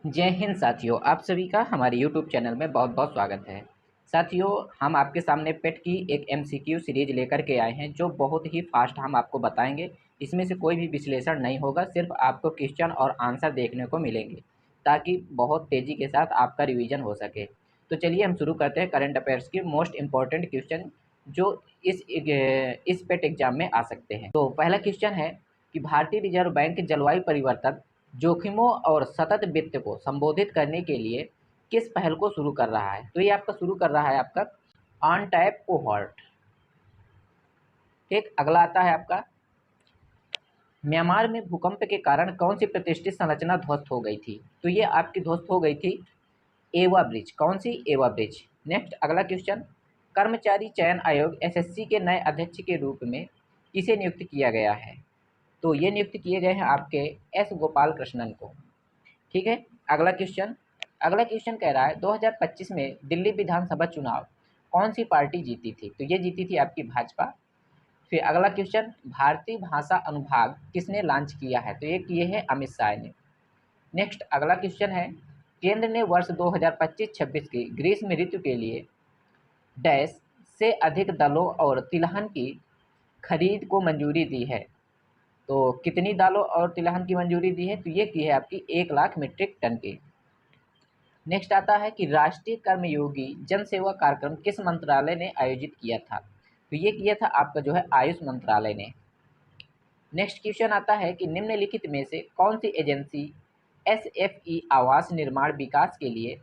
जय हिंद साथियों, आप सभी का हमारे YouTube चैनल में बहुत बहुत स्वागत है। साथियों, हम आपके सामने पेट की एक MCQ सीरीज लेकर के आए हैं जो बहुत ही फास्ट हम आपको बताएंगे। इसमें से कोई भी विश्लेषण नहीं होगा, सिर्फ आपको क्वेश्चन और आंसर देखने को मिलेंगे ताकि बहुत तेज़ी के साथ आपका रिवीजन हो सके। तो चलिए हम शुरू करते हैं करंट अफेयर्स की मोस्ट इम्पॉर्टेंट क्वेश्चन जो इस पेट एग्जाम में आ सकते हैं। तो पहला क्वेश्चन है कि भारतीय रिजर्व बैंक जलवायु परिवर्तन जोखिमों और सतत वित्त को संबोधित करने के लिए किस पहल को शुरू कर रहा है? तो ये आपका शुरू कर रहा है आपका ऑन टैप कोहॉर्ट। ठीक, अगला आता है आपका म्यांमार में भूकंप के कारण कौन सी प्रतिष्ठित संरचना ध्वस्त हो गई थी? तो ये आपकी ध्वस्त हो गई थी एवा ब्रिज। कौन सी? एवा ब्रिज। नेक्स्ट अगला क्वेश्चन, कर्मचारी चयन आयोग एसएससी के नए अध्यक्ष के रूप में किसे नियुक्त किया गया है? तो ये नियुक्त किए गए हैं आपके एस गोपाल कृष्णन को। ठीक है, अगला क्वेश्चन कह रहा है 2025 में दिल्ली विधानसभा चुनाव कौन सी पार्टी जीती थी? तो ये जीती थी आपकी भाजपा। फिर अगला क्वेश्चन, भारतीय भाषा अनुभाग किसने लॉन्च किया है? तो ये किए हैं अमित शाह ने। नेक्स्ट अगला क्वेश्चन है, केंद्र ने वर्ष 2025-26 की ग्रीष्म ऋतु के लिए डैश से अधिक दालों और तिलहन की खरीद को मंजूरी दी है। तो कितनी दालों और तिलहन की मंजूरी दी है? तो ये की है आपकी 1 लाख मीट्रिक टन की। नेक्स्ट आता है कि राष्ट्रीय कर्मयोगी जन सेवा कार्यक्रम किस मंत्रालय ने आयोजित किया था? तो ये किया था आपका जो है आयुष मंत्रालय ने। नेक्स्ट क्वेश्चन आता है कि निम्नलिखित में से कौन सी एजेंसी SFE आवास निर्माण विकास के लिए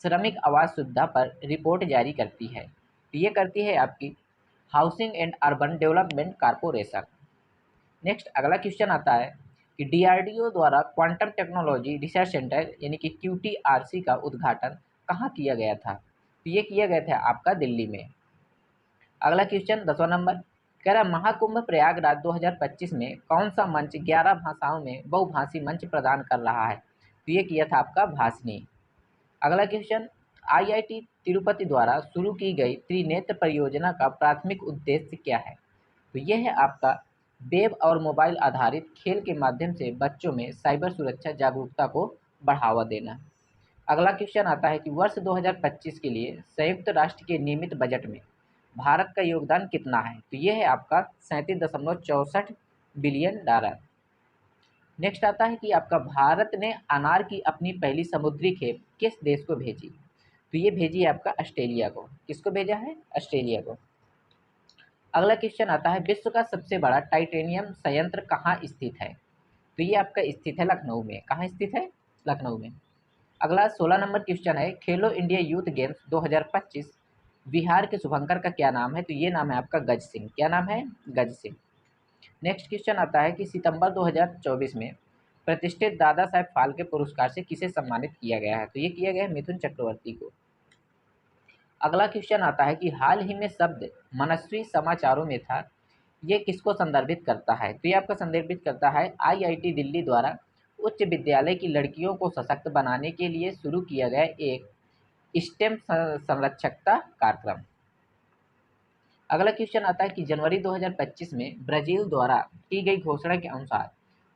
श्रमिक आवास सुविधा पर रिपोर्ट जारी करती है? तो ये करती है आपकी housing and urban development corporation. Next अगला क्वेश्चन आता है कि DRDO द्वारा क्वांटम टेक्नोलॉजी रिसर्च सेंटर यानी कि QTRC का उद्घाटन कहाँ किया गया था? तो ये किया गया था आपका दिल्ली में। अगला क्वेश्चन 10वां नंबर कह रहा महाकुंभ प्रयागराज 2025 में कौन सा मंच 11 भाषाओं में बहुभाषी मंच प्रदान कर रहा है? तो ये किया था आपका भाषणी। अगला क्वेश्चन, IIT तिरुपति द्वारा शुरू की गई त्रिनेत्र परियोजना का प्राथमिक उद्देश्य क्या है? तो यह है आपका वेब और मोबाइल आधारित खेल के माध्यम से बच्चों में साइबर सुरक्षा जागरूकता को बढ़ावा देना। अगला क्वेश्चन आता है कि वर्ष 2025 के लिए संयुक्त राष्ट्र के नियमित बजट में भारत का योगदान कितना है? तो यह है आपका 37.64 बिलियन डॉलर। नेक्स्ट आता है कि आपका भारत ने अनार की अपनी पहली समुद्री खेप किस देश को भेजी? तो ये भेजी है आपका ऑस्ट्रेलिया को। किसको भेजा है? ऑस्ट्रेलिया को। अगला क्वेश्चन आता है विश्व का सबसे बड़ा टाइटेनियम संयंत्र कहाँ स्थित है? तो ये आपका स्थित है लखनऊ में। कहाँ स्थित है? लखनऊ में। अगला 16 नंबर क्वेश्चन है खेलो इंडिया यूथ गेम्स 2025 बिहार के शुभंकर का क्या नाम है? तो ये नाम है आपका गज सिंह। क्या नाम है? गज सिंह। नेक्स्ट क्वेश्चन आता है कि सितंबर 2024 में प्रतिष्ठित दादा साहेब फाल्के पुरस्कार से किसे सम्मानित किया गया है? तो ये किया गया है मिथुन चक्रवर्ती को। अगला क्वेश्चन आता है कि हाल ही में शब्द मनस्वी समाचारों में था, ये किसको संदर्भित करता है? तो ये आपका संदर्भित करता है IIT दिल्ली द्वारा उच्च विद्यालय की लड़कियों को सशक्त बनाने के लिए शुरू किया गया एक स्टेम संरक्षकता कार्यक्रम। अगला क्वेश्चन आता है कि जनवरी 2025 में ब्राज़ील द्वारा की गई घोषणा के अनुसार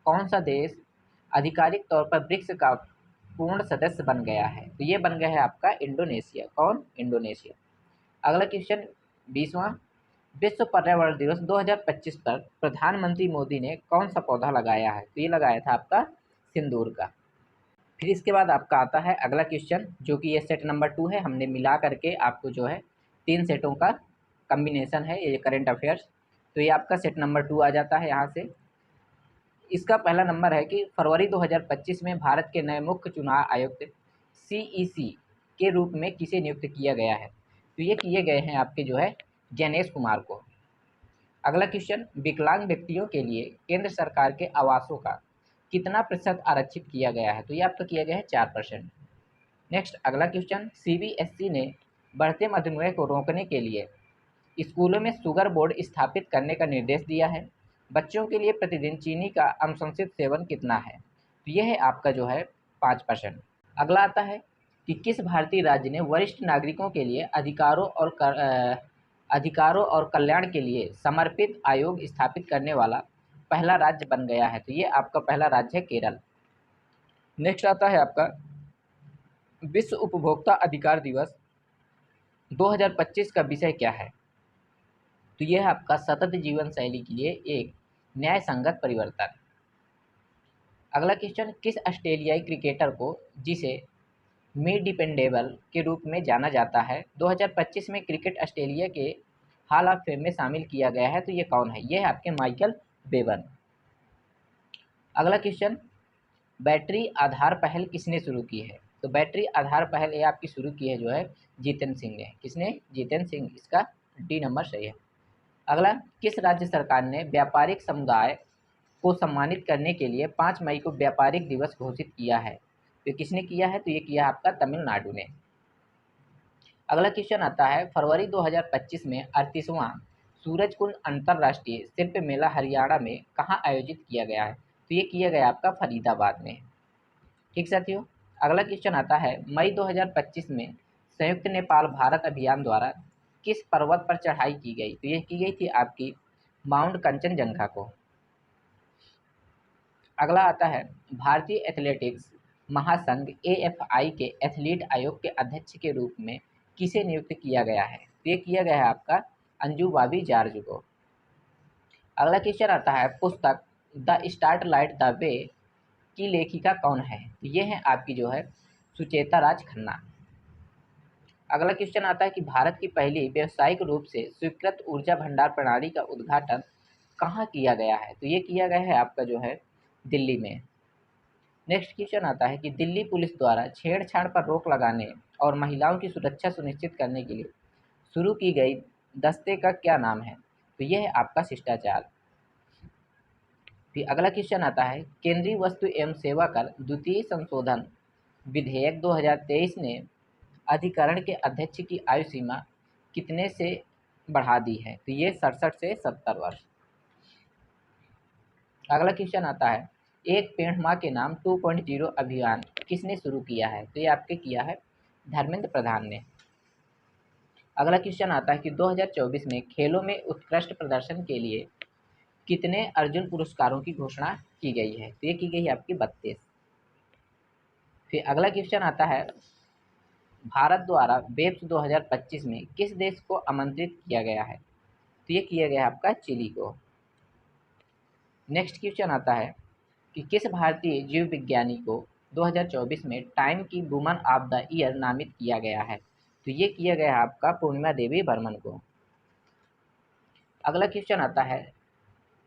कौन सा देश आधिकारिक तौर पर ब्रिक्स का पूर्ण सदस्य बन गया है? तो ये बन गया है आपका इंडोनेशिया। कौन? इंडोनेशिया। अगला क्वेश्चन 20वां, विश्व पर्यावरण दिवस 2025 पर प्रधानमंत्री मोदी ने कौन सा पौधा लगाया है? तो ये लगाया था आपका सिंदूर का। फिर इसके बाद आपका आता है अगला क्वेश्चन जो कि ये सेट नंबर 2 है। हमने मिला करके आपको जो है 3 सेटों का कम्बिनेशन है ये करंट अफेयर्स। तो ये आपका सेट नंबर 2 आ जाता है यहाँ से। इसका पहला नंबर है कि फरवरी 2025 में भारत के नए मुख्य चुनाव आयुक्त CEC के रूप में किसे नियुक्त किया गया है? तो ये किए गए हैं आपके जो है जैनेश कुमार को। अगला क्वेश्चन, विकलांग व्यक्तियों के लिए केंद्र सरकार के आवासों का कितना प्रतिशत आरक्षित किया गया है? तो ये आपका किया गया है 4%। नेक्स्ट अगला क्वेश्चन, CBSE ने बढ़ते मधुमेह को रोकने के लिए स्कूलों में शुगर बोर्ड स्थापित करने का निर्देश दिया है। बच्चों के लिए प्रतिदिन चीनी का अनुशंसित सेवन कितना है? तो यह है आपका जो है 5%। अगला आता है कि किस भारतीय राज्य ने वरिष्ठ नागरिकों के लिए अधिकारों और कल्याण के लिए समर्पित आयोग स्थापित करने वाला पहला राज्य बन गया है? तो ये आपका पहला राज्य है केरल। नेक्स्ट आता है आपका विश्व उपभोक्ता अधिकार दिवस 2025 का विषय क्या है? तो यह आपका सतत जीवन शैली के लिए एक न्याय संगत परिवर्तन। अगला क्वेश्चन, किस ऑस्ट्रेलियाई क्रिकेटर को जिसे मी डिपेंडेबल के रूप में जाना जाता है 2025 में क्रिकेट ऑस्ट्रेलिया के हॉल ऑफ फेम में शामिल किया गया है? तो ये कौन है? ये है आपके माइकल बेवन। अगला क्वेश्चन, बैटरी आधार पहल किसने शुरू की है? तो बैटरी आधार पहल ये आपकी शुरू की है जो है जितेंद्र सिंह ने। किसने? जितेंद्र सिंह। इसका डी नंबर सही है। अगला, किस राज्य सरकार ने व्यापारिक समुदाय को सम्मानित करने के लिए 5 मई को व्यापारिक दिवस घोषित किया है? तो किसने किया है? तो ये किया आपका तमिलनाडु ने। अगला क्वेश्चन आता है, फरवरी 2025 में 38वां सूरजकुंड अंतर्राष्ट्रीय शिल्प मेला हरियाणा में कहाँ आयोजित किया गया है? तो ये किया गया आपका फरीदाबाद में। ठीक साथियों। अगला क्वेश्चन आता है, मई 2025 में संयुक्त नेपाल भारत अभियान द्वारा किस पर्वत पर चढ़ाई की गई? तो ये की गई थी आपकी माउंट कंचनजंगा को। अगला आता है, भारतीय एथलेटिक्स महासंघ AFI के एथलीट आयोग के अध्यक्ष के रूप में किसे नियुक्त किया गया है? तो ये किया गया है आपका अंजू बॉबी जॉर्ज को। अगला क्वेश्चन आता है, पुस्तक the start light the way की लेखिका कौन है? तो ये है आपकी जो है सुचेता राज खन्ना। अगला क्वेश्चन आता है कि भारत की पहली व्यावसायिक रूप से स्वीकृत ऊर्जा भंडार प्रणाली का उद्घाटन कहाँ किया गया है? तो ये किया गया है आपका जो है दिल्ली में। नेक्स्ट क्वेश्चन आता है कि दिल्ली पुलिस द्वारा छेड़छाड़ पर रोक लगाने और महिलाओं की सुरक्षा सुनिश्चित करने के लिए शुरू की गई दस्ते का क्या नाम है? तो यह है आपका शिष्टाचार। फिर अगला क्वेश्चन आता है, केंद्रीय वस्तु एवं सेवा कर द्वितीय संशोधन विधेयक 2023 ने अधिकरण के अध्यक्ष की आयु सीमा कितने से बढ़ा दी है? तो ये 67 से 70 वर्ष। अगला क्वेश्चन आता है, एक पेड़ माँ के नाम 2.0 अभियान किसने शुरू किया है? तो ये आपके किया है धर्मेंद्र प्रधान ने। अगला क्वेश्चन आता है कि 2024 में खेलों में उत्कृष्ट प्रदर्शन के लिए कितने अर्जुन पुरस्कारों की घोषणा की गई है? तो ये की गई है आपकी 32। फिर अगला क्वेश्चन आता है, भारत द्वारा वेब्स 2025 में किस देश को आमंत्रित किया गया है? तो ये किया गया है आपका चिली को। नेक्स्ट क्वेश्चन आता है कि किस भारतीय जीव विज्ञानी को 2024 में टाइम की वुमन ऑफ द ईयर नामित किया गया है? तो ये किया गया है आपका पूर्णिमा देवी बर्मन को। अगला क्वेश्चन आता है,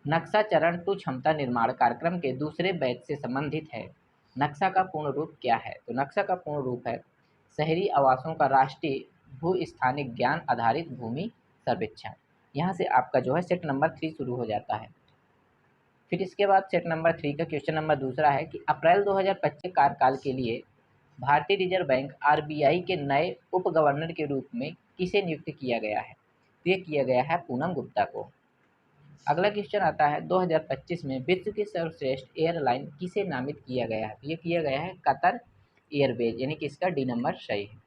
नक्शा चरण 2 क्षमता निर्माण कार्यक्रम के दूसरे बैच से संबंधित है। नक्शा का पूर्ण रूप क्या है? तो नक्शा का पूर्ण रूप है शहरी आवासों का राष्ट्रीय भू स्थानिक ज्ञान आधारित भूमि सर्वेक्षण। यहाँ से आपका जो है सेट नंबर 3 शुरू हो जाता है। फिर इसके बाद सेट नंबर 3 का क्वेश्चन नंबर दूसरा है कि अप्रैल 2025 कार्यकाल के लिए भारतीय रिजर्व बैंक RBI के नए उप गवर्नर के रूप में किसे नियुक्त किया गया है? तो ये किया गया है पूनम गुप्ता को। अगला क्वेश्चन आता है, 2025 में विश्व की सर्वश्रेष्ठ एयरलाइन किसे नामित किया गया है? तो ये किया गया है कतर एयरवेज, यानी कि इसका डी नंबर सही है।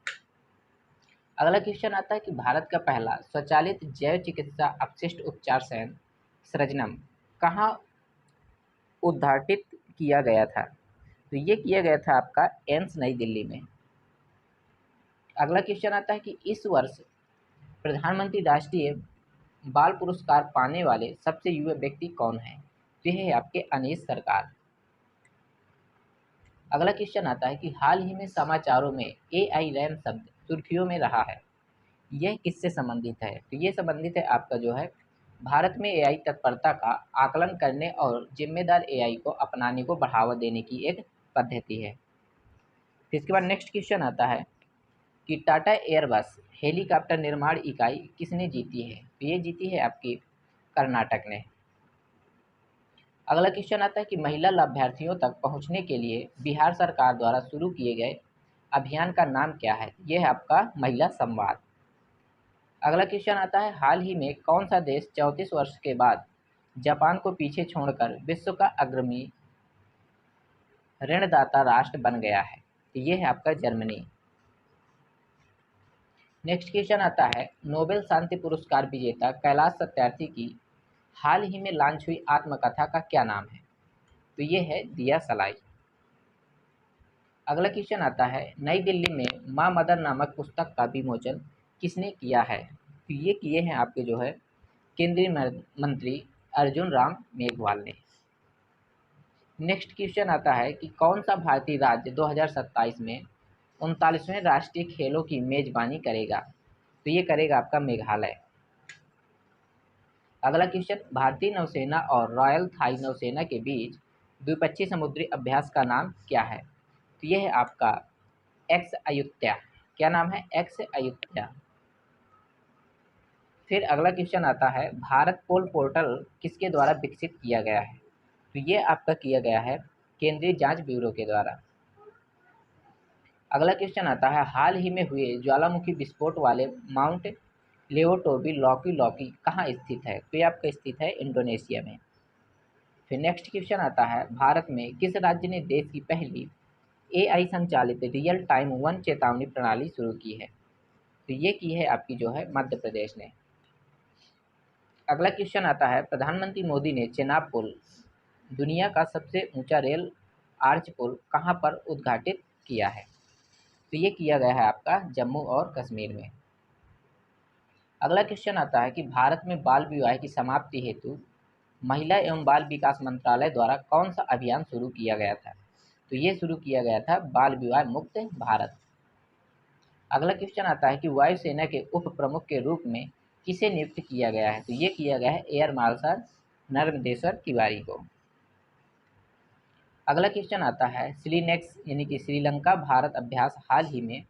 अगला क्वेश्चन आता है कि भारत का पहला स्वचालित जैव चिकित्सा अपशिष्ट उपचार संयंत्र सृजनम कहाँ उद्घाटित किया गया था? तो ये किया गया था आपका एम्स नई दिल्ली में। अगला क्वेश्चन आता है कि इस वर्ष प्रधानमंत्री राष्ट्रीय बाल पुरस्कार पाने वाले सबसे युवा व्यक्ति कौन है? तो यह है आपके अनीश सरकार। अगला क्वेश्चन आता है कि हाल ही में समाचारों में AI रैम शब्द सुर्खियों में रहा है, यह किससे संबंधित है? तो ये संबंधित है आपका जो है भारत में AI तत्परता का आकलन करने और जिम्मेदार AI को अपनाने को बढ़ावा देने की एक पद्धति है। इसके बाद नेक्स्ट क्वेश्चन आता है कि टाटा एयरबस हेलीकॉप्टर निर्माण इकाई किसने जीती है? तो ये जीती है आपकी कर्नाटक ने। अगला क्वेश्चन आता है कि महिला लाभार्थियों तक पहुंचने के लिए बिहार सरकार द्वारा शुरू किए गए अभियान का नाम क्या है? ये है आपका महिला संवाद। अगला क्वेश्चन आता है, हाल ही में कौन सा देश 34 वर्ष के बाद जापान को पीछे छोड़कर विश्व का अग्रणी ऋणदाता राष्ट्र बन गया है? तो ये है आपका जर्मनी। नेक्स्ट क्वेश्चन आता है, नोबेल शांति पुरस्कार विजेता कैलाश सत्यार्थी की हाल ही में लॉन्च हुई आत्मकथा का क्या नाम है? तो ये है दिया सलाई। अगला क्वेश्चन आता है, नई दिल्ली में माँ मदर नामक पुस्तक का विमोचन किसने किया है? तो ये किए हैं आपके जो है केंद्रीय मंत्री अर्जुन राम मेघवाल ने। नेक्स्ट क्वेश्चन आता है कि कौन सा भारतीय राज्य 2027 में 39वें राष्ट्रीय खेलों की मेजबानी करेगा? तो ये करेगा आपका मेघालय। अगला क्वेश्चन, भारतीय नौसेना और रॉयल थाई नौसेना के बीच द्विपक्षीय समुद्री अभ्यास का नाम क्या है? तो यह है आपका एक्स अयुत्या। क्या नाम है? X Ayutthaya. फिर अगला क्वेश्चन आता है, भारत पोल पोर्टल किसके द्वारा विकसित किया गया है? तो ये आपका किया गया है केंद्रीय जांच ब्यूरो के द्वारा। अगला क्वेश्चन आता है, हाल ही में हुए ज्वालामुखी विस्फोट वाले माउंट लेओटोबी लॉकी लॉकी कहाँ स्थित है? तो ये आपका स्थित है इंडोनेशिया में। फिर नेक्स्ट क्वेश्चन आता है, भारत में किस राज्य ने देश की पहली एआई संचालित रियल टाइम वन चेतावनी प्रणाली शुरू की है? तो ये की है आपकी जो है मध्य प्रदेश ने। अगला क्वेश्चन आता है, प्रधानमंत्री मोदी ने चेनाब पुल, दुनिया का सबसे ऊंचा रेल आर्च पुल, कहाँ पर उद्घाटित किया है? तो ये किया गया है आपका जम्मू और कश्मीर में। अगला क्वेश्चन आता है कि भारत में बाल विवाह की समाप्ति हेतु महिला एवं बाल विकास मंत्रालय द्वारा कौन सा अभियान शुरू किया गया था? तो ये शुरू किया गया था बाल विवाह मुक्त भारत। अगला क्वेश्चन आता है कि वायुसेना के उप प्रमुख के रूप में किसे नियुक्त किया गया है? तो ये किया गया है एयर मार्शल नर्मदेश्वर तिवारी को। अगला क्वेश्चन आता है, श्रीनेक्स यानी कि श्रीलंका भारत अभ्यास हाल ही में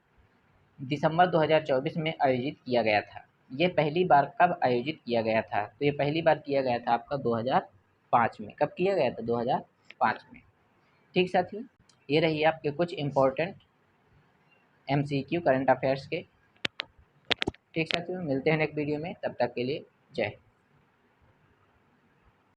दिसंबर 2024 में आयोजित किया गया था। ये पहली बार कब आयोजित किया गया था? तो ये पहली बार किया गया था आपका 2005 में। कब किया गया था? 2005 में। ठीक साथियों, ये रही आपके कुछ इम्पोर्टेंट MCQ करंट अफेयर्स के। ठीक साथियों, मिलते हैं नेक्स्ट वीडियो में, तब तक के लिए जय हिंद।